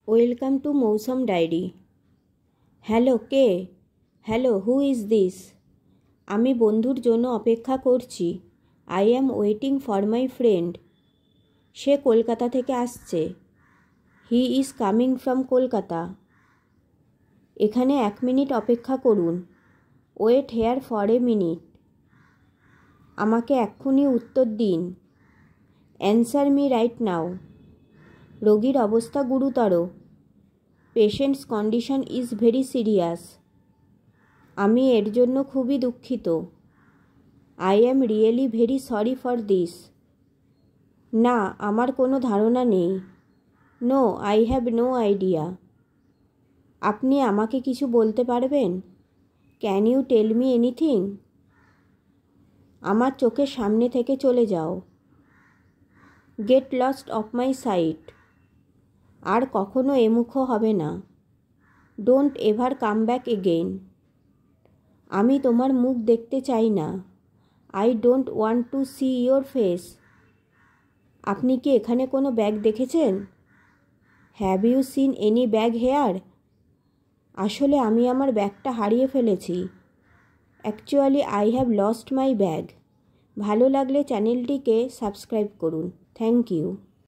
Welcome to Mousam diary. Hello, কে? Hello, who is this? আমি বন্ধুর জন্য অপেক্ষা করছি। I am waiting for my friend. সে কলকাতা থেকে আসছে। He is coming from Kolkata. এখানে 1 মিনিট অপেক্ষা করুন। Wait here for a minute. আমাকে এক্ষুনি উত্তর দিন। Answer me right now. রোগীর অবস্থা গুরুতর। Patient's condition is very serious. আমি এর জন্য খুবই দুঃখিত। I am really very sorry for this. না, আমার কোনো ধারণা নেই। No, I have no idea. আপনি আমাকে কিছু বলতে পারবেন? Can you tell me anything? আমার চোখের সামনে থেকে চলে যাও। Get lost of my sight. আর কখনো এমুখ হবে না। Don't ever come back again. আমি তোমার মুখ দেখতে চাই না। I don't want to see your face. আপনি কি এখানে কোনো ব্যাগ দেখেছেন? Have you seen any bag here? আসলে আমি আমার ব্যাগটা হারিয়ে ফেলেছি। Actually I have lost my bag. ভালো লাগলে চ্যানেলটিকে সাবস্ক্রাইব করুন। Thank you.